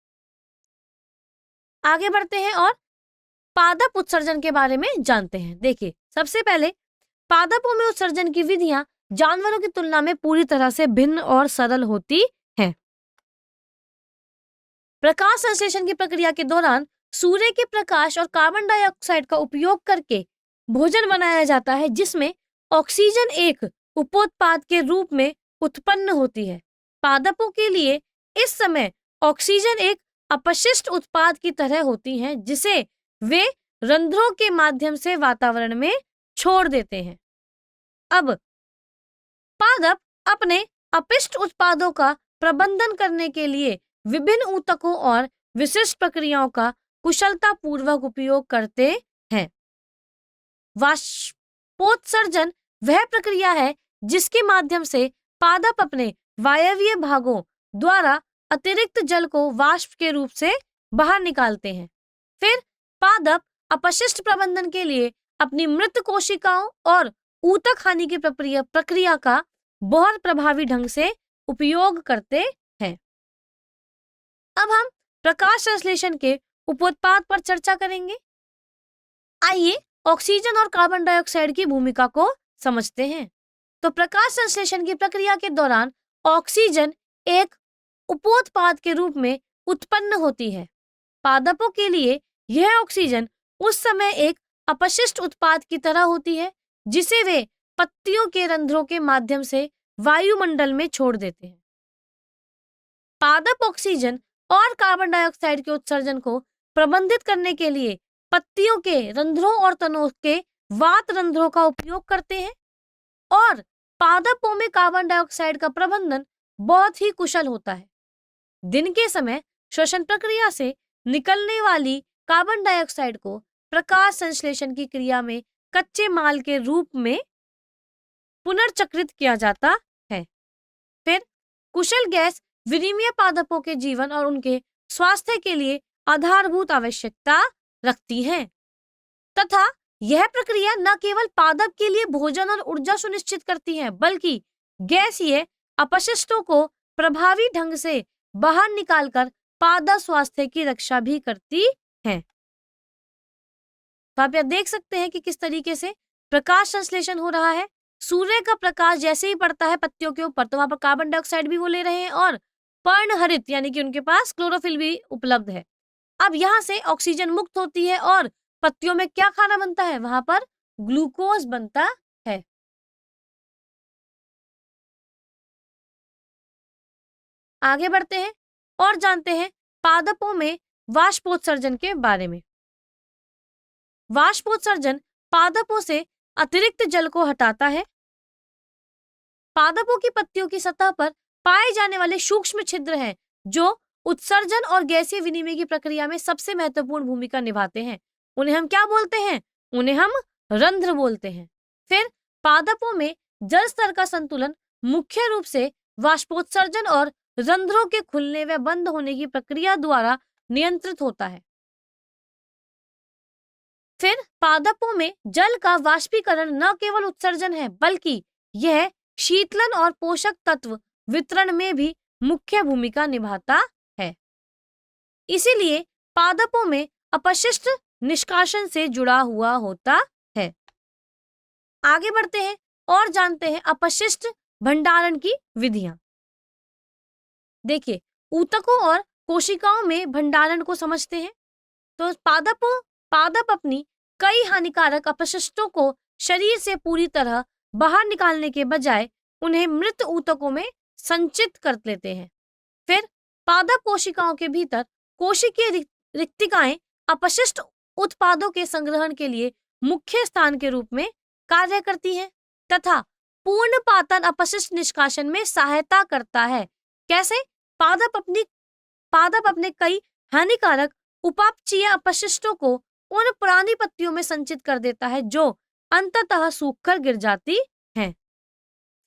आगे बढ़ते हैं और पादप उत्सर्जन के बारे में जानते हैं। देखिए, सबसे पहले पादपों में उत्सर्जन की विधियां जानवरों की तुलना में पूरी तरह से भिन्न और सरल होती हैं। प्रकाश संश्लेषण की प्रक्रिया के दौरान सूर्य के प्रकाश और कार्बन डाइऑक्साइड का उपयोग करके भोजन बनाया जाता है जिसमें ऑक्सीजन एक उपोत्पाद के रूप में उत्पन्न होती है। पादपों के लिए इस समय ऑक्सीजन एक अपशिष्ट उत्पाद की तरह होती है जिसे वे रंध्रों के माध्यम से वातावरण में छोड़ देते हैं। अब पादप अपने अपशिष्ट उत्पादों का प्रबंधन करने के लिए विभिन्न ऊतकों और विशिष्ट प्रक्रियाओं का कुशलतापूर्वक उपयोग करते हैं। वाष्पोत्सर्जन वह प्रक्रिया है जिसके माध्यम से पादप अपने वायवीय भागों द्वारा अतिरिक्त जल को वाष्प के रूप से बाहर निकालते हैं। फिर पादप अपशिष्ट प्रबंधन के लिए अपनी मृत कोशिकाओं और ऊतक हानि की प्रक्रिया का बहुत प्रभावी ढंग से उपयोग करते हैं। अब हम प्रकाश संश्लेषण के उपोत्पाद पर चर्चा करेंगे। आइए ऑक्सीजन और कार्बन डाइऑक्साइड की भूमिका को समझते हैं। तो प्रकाश संश्लेषण की प्रक्रिया के दौरान ऑक्सीजन एक उपोत्पाद के रूप में उत्पन्न होती है। पादपों के लिए यह ऑक्सीजन उस समय एक अपशिष्ट उत्पाद की तरह होती है जिसे वे पत्तियों के रंध्रों के माध्यम से वायुमंडल में छोड़ देते हैं। पादप ऑक्सीजन और कार्बन डाइऑक्साइड के उत्सर्जन को प्रबंधित करने के लिए पत्तियों के रंध्रों और तनों के वात रंध्रों का उपयोग करते हैं और पादपों में कार्बन डाइऑक्साइड का प्रबंधन बहुत ही कुशल होता है। दिन के समय श्वसन प्रक्रिया से निकलने वाली कार्बन डाइऑक्साइड को प्रकाश संश्लेषण की क्रिया में कच्चे माल के रूप में पुनर्चक्रित किया जाता है। फिर कुशल गैस विनिमय पादपों के जीवन और उनके स्वास्थ्य के लिए आधारभूत आवश्यकता रखती है तथा यह प्रक्रिया न केवल पादप के लिए भोजन और ऊर्जा सुनिश्चित करती है, बल्कि गैसीय अपशिष्टों को प्रभावी ढंग से बाहर निकालकर पादप स्वास्थ्य की रक्षा भी करती है। तो आप यह देख सकते हैं कि किस तरीके से प्रकाश संश्लेषण हो रहा है। सूर्य का प्रकाश जैसे ही पड़ता है पत्तियों के ऊपर, तो वहां पर कार्बन डाइऑक्साइड भी वो ले रहे हैं और पर्णहरित यानी कि उनके पास क्लोरोफिल भी उपलब्ध है। अब यहाँ से ऑक्सीजन मुक्त होती है और पत्तियों में क्या खाना बनता है, वहां पर ग्लूकोज बनता है। आगे बढ़ते हैं और जानते हैं पादपों में वाष्पोत्सर्जन के बारे में। वाष्पोत्सर्जन पादपों से अतिरिक्त जल को हटाता है। पादपों की पत्तियों की सतह पर पाए जाने वाले सूक्ष्म छिद्र हैं जो उत्सर्जन और गैसीय विनिमय की प्रक्रिया में सबसे महत्वपूर्ण भूमिका निभाते हैं। उन्हें हम क्या बोलते हैं? उन्हें हम रंध्र बोलते हैं। फिर पादपों में जल स्तर का संतुलन मुख्य रूप से वाष्पोत्सर्जन और रंध्रों के खुलने व बंद होने की प्रक्रिया द्वारा नियंत्रित होता है। फिर पादपों में जल का वाष्पीकरण न केवल उत्सर्जन है, बल्कि यह शीतलन और पोषक तत्व वितरण में भी मुख्य भूमिका निभाता है। इसीलिए पादपों में अपशिष्ट निष्कासन से जुड़ा हुआ होता है। आगे बढ़ते हैं और जानते हैं अपशिष्ट भंडारण की विधियां। देखिए, ऊतकों और कोशिकाओं में भंडारण को समझते हैं। तो पादप अपनी कई हानिकारक अपशिष्टों को शरीर से पूरी तरह बाहर निकालने के बजाय उन्हें मृत ऊतकों में संचित कर लेते हैं। फिर पादप कोशिकाओं के भीतर कोशिकीय रिक्तिकाएं अपशिष्ट उत्पादों के संग्रहण के लिए मुख्य स्थान के रूप में कार्य करती हैं तथा पूर्ण पातन अपशिष्ट निष्कासन में सहायता करता है। कैसे? पादप अपने कई हानिकारक उपापचयी अपशिष्टों को उन पुरानी पत्तियों में संचित कर देता है जो अंततः सूखकर गिर जाती हैं।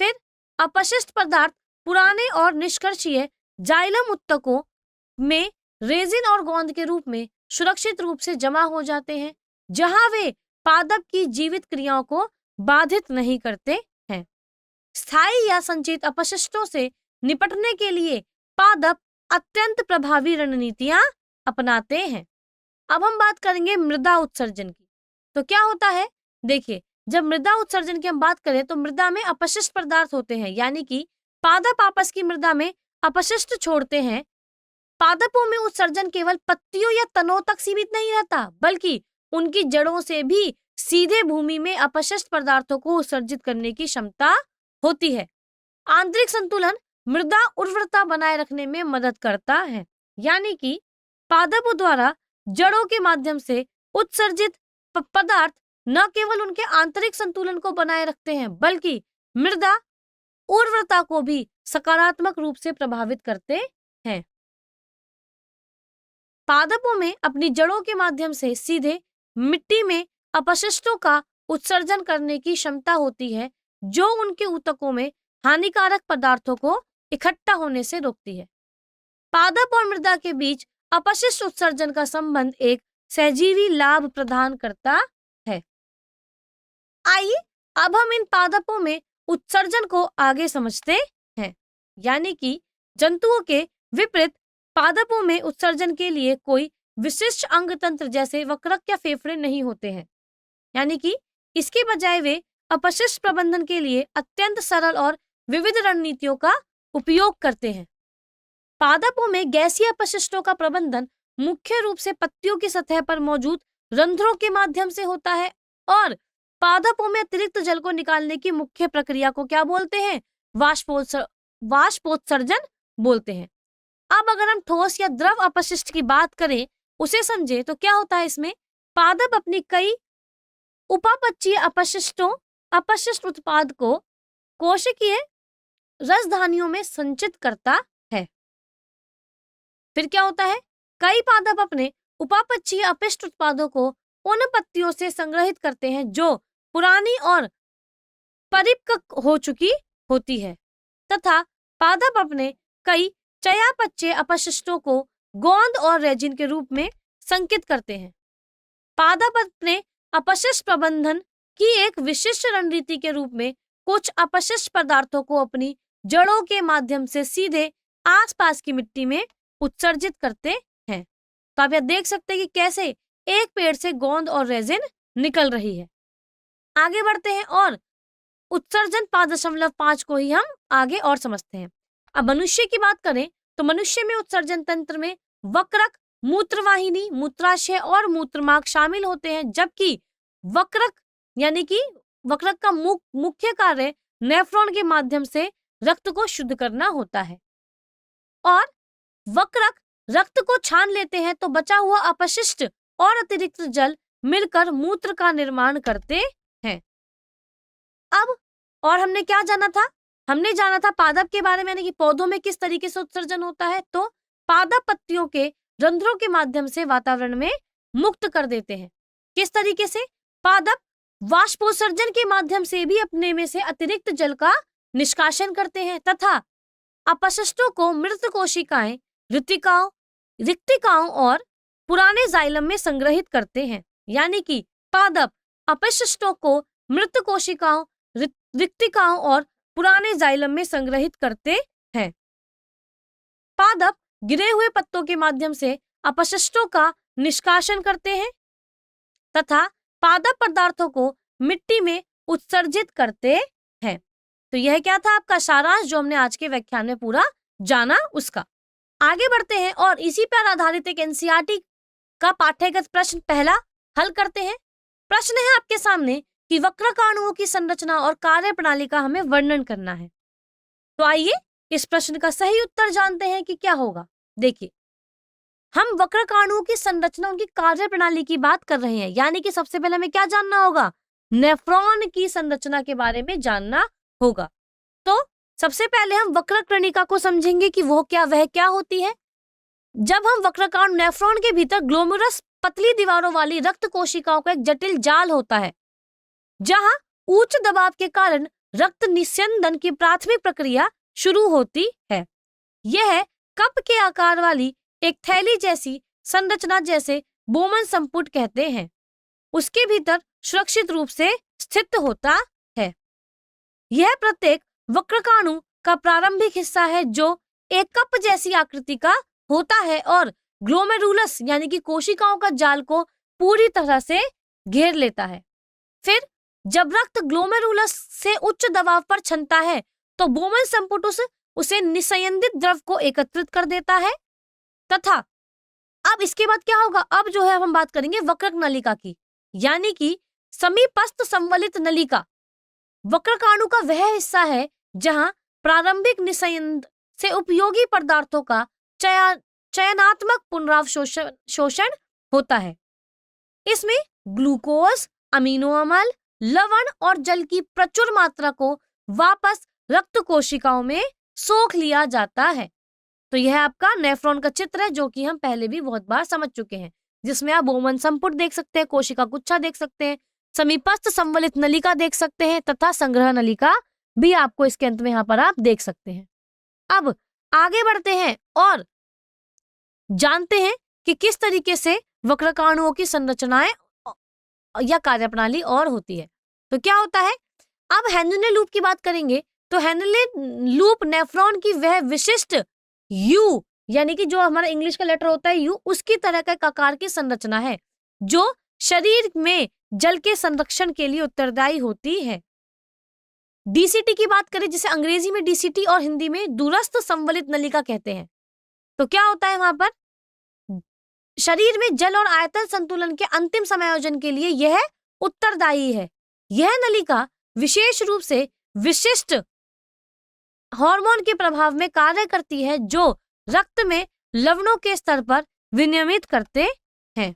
फिर अपशिष्ट पदार्थ पुराने और निष्कर्षीय जाइलम ऊतकों में रेजिन और गोंद के रूप में सुरक्षित रूप से जमा हो जाते हैं, जहां वे पादप की जीवित क्रियाओं को बाधित नहीं करते हैं। स्थायी या संचित अपशिष्टों से निपटने के लिए पादप अत्यंत प्रभावी रणनीतियां अपनाते हैं। अब हम बात करेंगे मृदा उत्सर्जन की। तो क्या होता है? देखिए, जब मृदा उत्सर्जन की हम बात करें तो मृदा में अपशिष्ट पदार्थ होते हैं, यानी कि पादप आपस की मृदा में अपशिष्ट छोड़ते हैं। पादपों में उत्सर्जन केवल पत्तियों या तनों तक सीमित नहीं रहता, बल्कि उनकी जड़ों से भी सीधे भूमि में अपशिष्ट पदार्थों को उत्सर्जित करने की क्षमता होती है। आंतरिक संतुलन मृदा उर्वरता बनाए रखने में मदद करता है, यानी कि पादपों द्वारा जड़ों के माध्यम से उत्सर्जित पदार्थ न केवल उनके आंतरिक संतुलन को बनाए रखते हैं, बल्कि मृदा उर्वरता को भी सकारात्मक रूप से प्रभावित करते हैं। पादपों में अपनी जड़ों के माध्यम से सीधे मिट्टी में अपशिष्टों का उत्सर्जन करने की क्षमता होती है, जो उनके ऊतकों में हानिकारक पदार्थों को इकट्ठा होने से रोकती है। पादप और मृदा के बीच अपशिष्ट उत्सर्जन का संबंध एक सहजीवी लाभ प्रदान करता है। आइए अब हम इन पादपों में उत्सर्जन को आगे समझते हैं, यानी कि जंतुओं के विपरीत पादपों में उत्सर्जन के लिए कोई विशिष्ट अंग तंत्र जैसे वक्रक या फेफड़े नहीं होते हैं, यानी कि इसके बजाय वे अपशिष्ट प्रबंधन के लिए अत्यंत सरल और विविध रणनीतियों का उपयोग करते हैं। पादपों में गैसीय अपशिष्टों का प्रबंधन मुख्य रूप से पत्तियों की सतह पर मौजूद रंध्रों के माध्यम से होता है और पादपों में अतिरिक्त जल को निकालने की मुख्य प्रक्रिया को क्या बोलते हैं? वाष्पोत्सर्जन बोलते हैं। अब अगर हम ठोस या द्रव अपशिष्ट की बात करें, उसे समझे, तो क्या होता है इसमें? पादप अपनी कई उपापचयी अपशिष्ट उत्पाद को कोशिकीय रसधानियों में संचित करता है। फिर क्या होता है? कई पादप अपने उपापचयी अपशिष्ट उत्पादों को उन पत्तियों से संग्रहित करते हैं जो पुरानी और परिपक्व हो चुकी होती है तथा पादप अपने कई चयापचय अपशिष्टों को गोंद और रेजिन के रूप में संकित करते हैं। पादप अपने अपशिष्ट प्रबंधन की एक विशिष्ट रणनीति के रूप में कुछ अपशिष्ट पदार्थों को अपनी जड़ों के माध्यम से सीधे आसपास की मिट्टी में उत्सर्जित करते हैं। तो आप यह देख सकते हैं कि कैसे एक पेड़ से गोंद और रेजिन निकल रही है। आगे बढ़ते हैं और उत्सर्जन 5.5 को ही हम आगे और समझते हैं। अब मनुष्य की बात करें तो मनुष्य में उत्सर्जन तंत्र में वक्रक, मूत्रवाहिनी, मूत्राशय और मूत्रमार्ग शामिल होते हैं, जबकि वक्रक यानी कि वक्रक का मुख्य कार्य नेफ्रॉन के माध्यम से रक्त को शुद्ध करना होता है और वक्रक रक्त को छान लेते हैं तो बचा हुआ अपशिष्ट और अतिरिक्त जल मिलकर मूत्र का निर्माण करते हैं। अब और हमने क्या जाना था? हमने जाना था पादप के बारे में, यानी कि पौधों में किस तरीके से उत्सर्जन होता है। तो पादप पत्तियों के रंध्रों के माध्यम से वातावरण में मुक्त कर देते हैं। किस तरीके से? पादप वाष्पोत्सर्जन के माध्यम से भी अपने में से अतिरिक्त जल का निष्कासन करते हैं तथा अपशिष्टों को मृत कोशिकाएं, रिक्तिकाओं और पुराने जाइलम में संग्रहित करते हैं। यानी कि पादप अपशिष्टों को मृत कोशिकाओं, रिक्तिकाओं और पुराने जाइलम में संग्रहित करते हैं। पादप गिरे हुए पत्तों के माध्यम से अपशिष्टों का निष्कासन करते हैं तथा पादप पदार्थों को मिट्टी में उत्सर्जित करते हैं। तो यह क्या था आपका सारांश जो हमने आज के व्याख्यान में पूरा जाना उसका। आगे बढ़ते हैं और इसी पर आधारित एक एनसीईआरटी का पाठ्यगत प्रश्न पहला हल करते हैं। प्रश्न है आपके सामने कि वक्रक अणुओं की संरचना और कार्य प्रणाली का हमें वर्णन करना है। तो आइए इस प्रश्न का सही उत्तर जानते हैं कि क्या होगा। देखिए, हम वक्रक अणुओं की संरचना, उनकी कार्य प्रणाली की बात कर रहे हैं, यानी कि सबसे पहले हमें क्या जानना होगा? नेफ्रॉन की संरचना के बारे में जानना होगा। तो सबसे पहले हम वक्रक कणिका को समझेंगे कि वह क्या होती है। जब हम वक्रक अणु, नेफ्रॉन के भीतर ग्लोमेरुलस पतली दीवारों वाली रक्त कोशिकाओं का एक जटिल जाल होता है जहां उच्च दबाव के कारण रक्त निस्यंदन की प्राथमिक प्रक्रिया शुरू होती है। यह कप के आकार वाली एक थैली जैसी संरचना, जैसे बोमन संपुट कहते हैं, उसके भीतर सुरक्षित रूप से स्थित होता है। यह प्रत्येक वक्रकाणु का प्रारंभिक हिस्सा है जो एक कप जैसी आकृति का होता है और ग्लोमेरुलस यानी कि कोशिकाओं का जाल को पूरी तरह से घेर लेता है। फिर जब रक्त ग्लोमेरुलस से उच्च दबाव पर छनता है तो बोमन संपुट उसे निस्यंदित द्रव को एकत्रित कर देता है तथा अब इसके बाद क्या होगा? अब जो है हम बात करेंगे वक्रक नलिका की, यानी कि समीपस्थ संवलित नलिका। वक्रकाणु का वह हिस्सा है जहां प्रारंभिक निस्यंद से उपयोगी पदार्थों का चयनात्मक पुनरावशोषण होता है। इसमें ग्लूकोज, अमीनो अम्ल, लवण और जल की प्रचुर मात्रा को वापस रक्त कोशिकाओं में सोख लिया जाता है। तो यह आपका नेफ्रॉन का चित्र है जो कि हम पहले भी बहुत बार समझ चुके हैं, जिसमें आप बोमन संपुट देख सकते हैं, कोशिका गुच्छा देख सकते हैं, समीपस्थ संवलित नलिका देख सकते हैं तथा संग्रह नलिका भी आपको इसके अंत में यहाँ पर आप देख सकते हैं। अब आगे बढ़ते हैं और जानते हैं कि किस तरीके से वक्रकाणुओं की संरचनाएं या कार्यप्रणाली और होती है। तो क्या होता है? अब हेनले लूप की बात करेंगे तो हेनले लूप नेफ्रॉन की वह विशिष्ट यू, यानी कि जो हमारा इंग्लिश का लेटर होता है यू, उसकी तरह का एक आकार की संरचना है जो शरीर में जल के संरक्षण के लिए उत्तरदायी होती है। डीसीटी की बात करें, जिसे अंग्रेजी में डीसीटी और हिंदी में दूरस्थ संवलित नलिका कहते हैं। तो क्या होता है वहां पर? शरीर में जल और आयतन संतुलन के अंतिम समायोजन के लिए यह उत्तरदायी है। यह नलिका विशेष रूप से विशिष्ट हार्मोन के प्रभाव में कार्य करती है जो रक्त में लवणों के स्तर पर विनियमित करते हैं।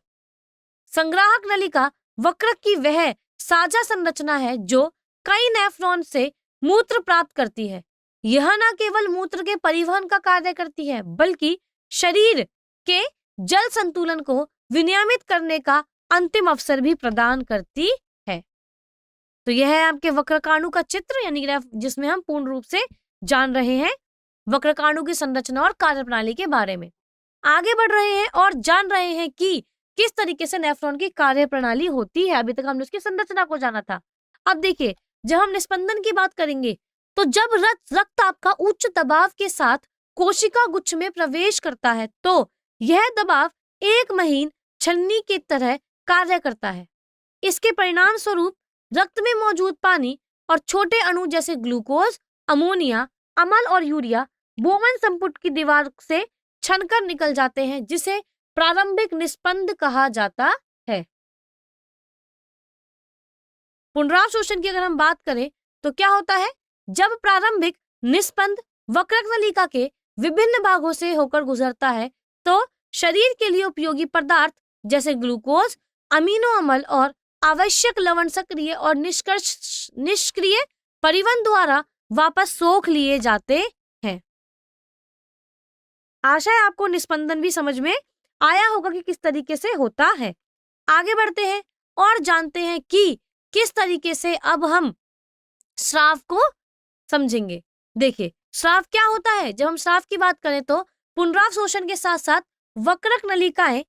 संग्राहक नलिका वक्रक की वह साझा संरचना है जो कई नेफ्रॉन से मूत्र प्राप्त करती है। यह न केवल मूत्र के परिवहन का कार्य करती है बल्कि शरीर के जल संतुलन को विनियमित करने का अंतिम अवसर भी प्रदान करती है। तो यह है आपके वक्रकाणु का चित्र, यानी जिसमें हम पूर्ण रूप से जान रहे हैं वक्रकाणु की संरचना और कार्यप्रणाली के बारे में। आगे बढ़ रहे हैं और जान रहे हैं कि किस तरीके से नेफ्रॉन की कार्य प्रणाली होती है। अभी तक हमने उसकी संरचना को जाना था। अब देखिए, जब हम निस्पंदन की बात करेंगे तो जब रक्त आपका उच्च दबाव के साथ कोशिका गुच्छ में प्रवेश करता है तो यह दबाव एक महीन छन्नी की तरह कार्य करता है। इसके परिणाम स्वरूप रक्त में मौजूद पानी और छोटे अणु जैसे ग्लूकोज, अमोनिया, अम्ल और यूरिया बोमन संपुट की दीवार से छनकर निकल जाते हैं, जिसे प्रारंभिक निस्पंद कहा जाता है। पुनरावशोषण की अगर हम बात करें तो क्या होता है, जब प्रारंभिक निस्पंद वक्रक नलिका के विभिन्न भागों से होकर गुजरता है तो शरीर के लिए उपयोगी पदार्थ जैसे ग्लूकोज, अमीनो अम्ल और आवश्यक लवण सक्रिय और निष्क्रिय परिवहन द्वारा वापस सोख लिए जाते हैं। आशा है आपको निस्पंदन भी समझ में आया होगा कि किस तरीके से होता है। आगे बढ़ते हैं और जानते हैं कि किस तरीके से अब हम स्राव को समझेंगे। देखिए, स्राव क्या होता है। जब हम स्राव की बात करें तो पुनरावशोषण के साथ साथ वक्रक नलिकाएं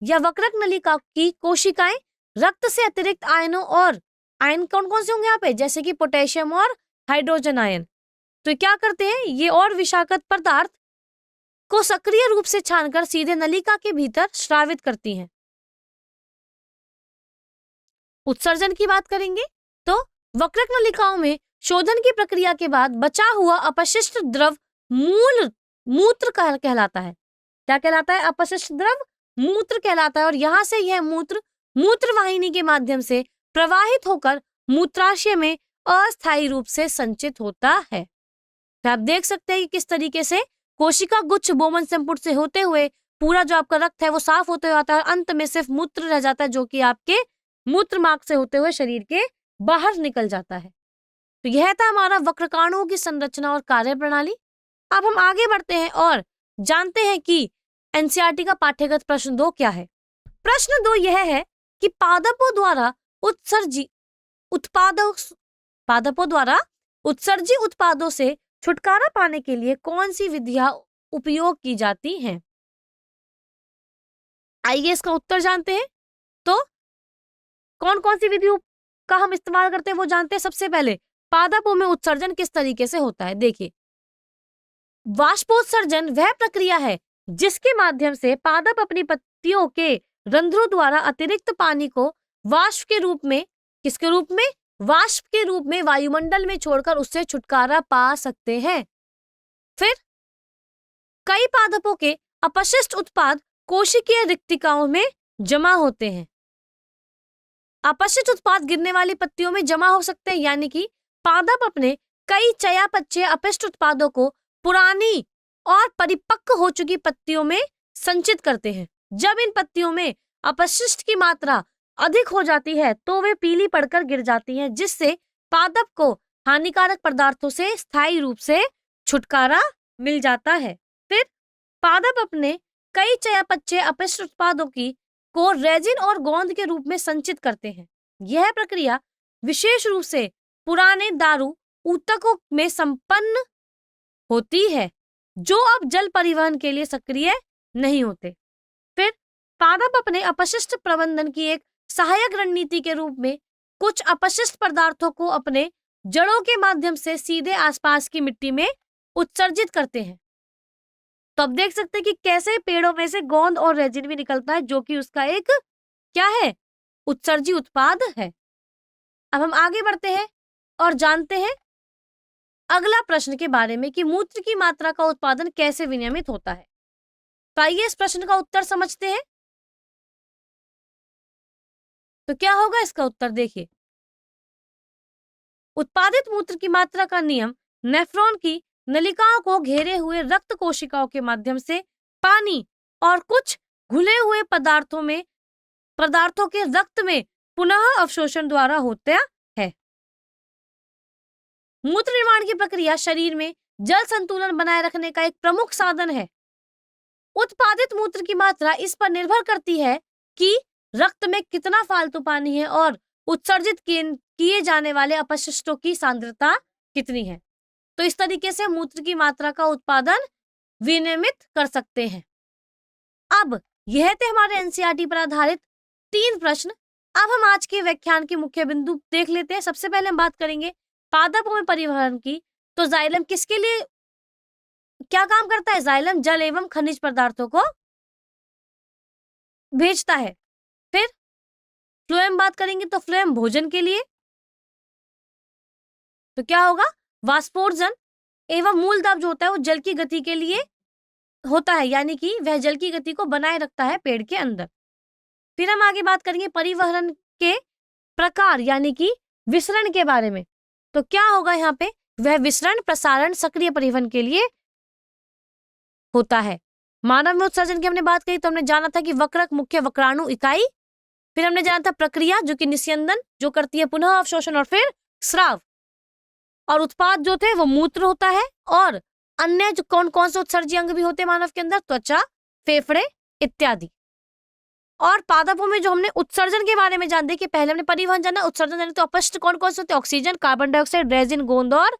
या वक्रक नलिका की कोशिकाएं रक्त से अतिरिक्त आयनों और आयन कौन कौन से होंगे यहाँ पे, जैसे कि पोटेशियम और हाइड्रोजन आयन, तो क्या करते हैं, ये और विषाक्त पदार्थ को सक्रिय रूप से छानकर सीधे नलिका के भीतर स्रावित करती हैं। उत्सर्जन की बात करेंगे तो वक्रक नलिकाओं में शोधन की प्रक्रिया के बाद बचा हुआ अपशिष्ट द्रव मूत्र कहलाता है। क्या कहलाता है? अपशिष्ट द्रव मूत्र कहलाता है। और यहां से यह मूत्र वाहिनी के माध्यम से प्रवाहित होकर मूत्राशय में अस्थायी रूप से संचित होता है। तो आप देख सकते हैं कि किस तरीके से कोशिका गुच्छ बोमन संपुट से होते हुए पूरा जो आपका रक्त है वो साफ होते हुए आता है और अंत में सिर्फ मूत्र रह जाता है, जो कि आपके मूत्र मार्ग से होते हुए शरीर के बाहर निकल जाता है। तो यह था हमारा वक्रकाणुओं की संरचना और कार्य प्रणाली। अब हम आगे बढ़ते हैं और जानते हैं कि एनसीईआरटी का पाठ्यगत प्रश्न 2 क्या है। प्रश्न 2 यह है कि पादपों द्वारा उत्सर्जी उत्पादों से छुटकारा पाने के लिए कौन सी विधियां उपयोग की जाती हैं। आइए इसका उत्तर जानते हैं। तो कौन कौन सी विधियों का हम इस्तेमाल करते हैं वो जानते हैं। सबसे पहले पादपों में उत्सर्जन किस तरीके से होता है। देखिए, वाष्पोत्सर्जन वह प्रक्रिया है जिसके माध्यम से पादप अपनी पत्तियों के रंध्रों द्वारा अतिरिक्त पानी को वाष्प के रूप में, किसके रूप में, वाष्प के रूप में वायुमंडल में छोड़कर उससे छुटकारा पा सकते हैं। फिर कई पादपों के अपशिष्ट उत्पाद कोशिकीय रिक्तिकाओं में जमा होते हैं। अपशिष्ट उत्पाद गिरने वाली पत्तियों में जमा हो सकते हैं, यानी कि पादप अपने कई चयापचय अपशिष्ट उत्पादों को पुरानी और परिपक्व हो चुकी पत्तियों में संचित करते हैं। जब इन पत्तियों में अपशिष्ट की मात्रा अधिक हो जाती है तो वे पीली पड़कर गिर जाती हैं, जिससे पादप को हानिकारक पदार्थों से स्थायी रूप से छुटकारा मिल जाता है। फिर पादप अपने कई चयापचय अपशिष्ट उत्पादों को रेजिन और गोंद के रूप में संचित करते हैं। यह प्रक्रिया विशेष रूप से पुराने दारू ऊतकों में संपन्न होती है, जो अब जल परिवहन के लिए सक्रिय नहीं होते। फिर पादप अपने अपशिष्ट प्रबंधन की एक सहायक रणनीति के रूप में कुछ अपशिष्ट पदार्थों को अपने जड़ों के माध्यम से सीधे आसपास की मिट्टी में उत्सर्जित करते हैं। तो अब देख सकते हैं कि कैसे पेड़ों में से गोंद और रेजिन भी निकलता है, जो कि उसका एक क्या है, उत्सर्जी उत्पाद है। अब हम आगे बढ़ते हैं और जानते हैं अगला प्रश्न के बारे में कि मूत्र की मात्रा का उत्पादन कैसे विनियमित होता है। तो आइए इस प्रश्न का उत्तर समझते हैं। तो क्या होगा इसका उत्तर, देखिए, उत्पादित मूत्र की मात्रा का नियम नेफ्रॉन की नलिकाओं को घेरे हुए रक्त कोशिकाओं के माध्यम से पानी और कुछ घुले हुए पदार्थों के रक्त में पुनः अवशोषण द्वारा होता है। मूत्र निर्माण की प्रक्रिया शरीर में जल संतुलन बनाए रखने का एक प्रमुख साधन है। उत्पादित मूत्र की मात्रा इस पर निर्भर करती है कि रक्त में कितना फालतू पानी है और उत्सर्जित किए जाने वाले अपशिष्टों की सांद्रता कितनी है। तो इस तरीके से मूत्र की मात्रा का उत्पादन विनियमित कर सकते हैं। अब यह थे हमारे एनसीईआरटी पर आधारित 3 प्रश्न। अब हम आज के व्याख्यान के मुख्य बिंदु देख लेते हैं। सबसे पहले हम बात करेंगे पादपों में परिवहन की। तो जाइलम किसके लिए क्या काम करता है? जाइलम जल एवं खनिज पदार्थों को भेजता है। फिर फ्लोएम बात करेंगे तो फ्लोएम भोजन के लिए। तो क्या होगा? वाष्पोर्जन एवं मूल दाब जो होता है वो जल की गति के लिए होता है, यानी कि वह जल की गति को बनाए रखता है पेड़ के अंदर। फिर हम आगे बात करेंगे परिवहन के प्रकार यानी कि विसरण के बारे में। तो क्या होगा यहाँ पे? वह विसरण प्रसारण सक्रिय परिवहन के लिए होता है। मानव में उत्सर्जन की हमने बात करी तो हमने जाना था कि वक्रक मुख्य वक्राणु इकाई। फिर हमने जाना था प्रक्रिया जो कि निस्यंदन जो करती है पुनः अवशोषण, और फिर स्राव। और उत्पाद जो थे वो मूत्र होता है। और अन्य जो कौन कौन से उत्सर्जी अंग भी होते हैं मानव के अंदर? त्वचा, फेफड़े इत्यादि। और पादपों में जो हमने उत्सर्जन के बारे में जान दे कि पहले हमने परिवहन जाना, उत्सर्जन जाना। तो अपशिष्ट कौन कौन से होते हैं? ऑक्सीजन, कार्बन डाइऑक्साइड, रेजिन, गोंद और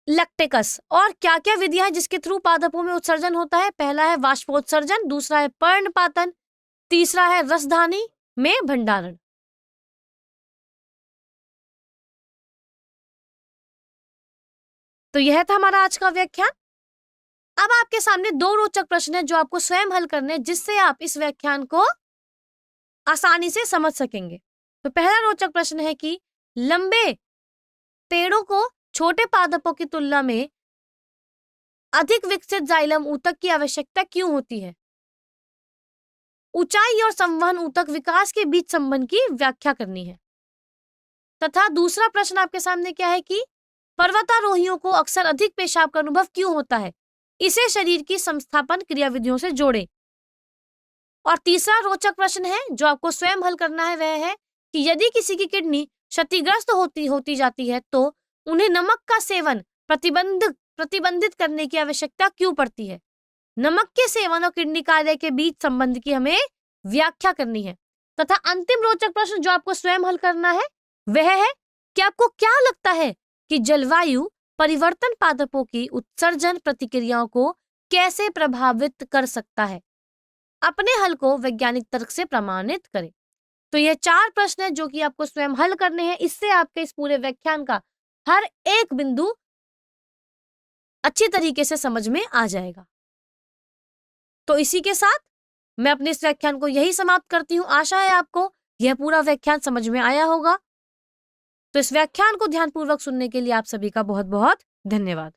लैक्टिकस। और क्या क्या विधियां हैं जिसके थ्रू पादपों में उत्सर्जन होता है? पहला है वाष्पोत्सर्जन, दूसरा है पर्णपातन, तीसरा है रसधानी में भंडारण। तो यह था हमारा आज का व्याख्यान। अब आपके सामने 2 रोचक प्रश्न हैं जो आपको स्वयं हल करने हैं, जिससे आप इस व्याख्यान को आसानी से समझ सकेंगे। तो पहला रोचक प्रश्न है कि लंबे पेड़ों को छोटे पादपों की तुलना में अधिक विकसित जाइलम ऊतक की आवश्यकता क्यों होती है? ऊंचाई और संवहन ऊतक विकास के बीच संबंध की व्याख्या करनी है। तथा दूसरा प्रश्न आपके सामने क्या है कि पर्वतारोहियों को अक्सर अधिक पेशाब का अनुभव क्यों होता है? इसे शरीर की संस्थापन क्रियाविधियों से जोड़ें। और तीसरा रोचक प्रश्न है जो आपको स्वयं हल करना है, वह है कि यदि किसी की किडनी क्षतिग्रस्त होती जाती है तो उन्हें नमक का सेवन प्रतिबंधित करने की आवश्यकता क्यों पड़ती है? नमक के सेवन और किडनी कार्य के बीच संबंध की हमें व्याख्या करनी है। तथा अंतिम रोचक प्रश्न जो आपको स्वयं हल करना है वह है कि आपको क्या लगता है कि जलवायु परिवर्तन पादपों की उत्सर्जन प्रतिक्रियाओं को कैसे प्रभावित कर सकता है? अपने हल को वैज्ञानिक तर्क से प्रमाणित करें। तो यह 4 प्रश्न है जो कि आपको स्वयं हल करने हैं। इससे आपके इस पूरे व्याख्यान का हर एक बिंदु अच्छी तरीके से समझ में आ जाएगा। तो इसी के साथ मैं अपने इस व्याख्यान को यही समाप्त करती हूँ। आशा है आपको यह पूरा व्याख्यान समझ में आया होगा। तो इस व्याख्यान को ध्यानपूर्वक सुनने के लिए आप सभी का बहुत बहुत धन्यवाद।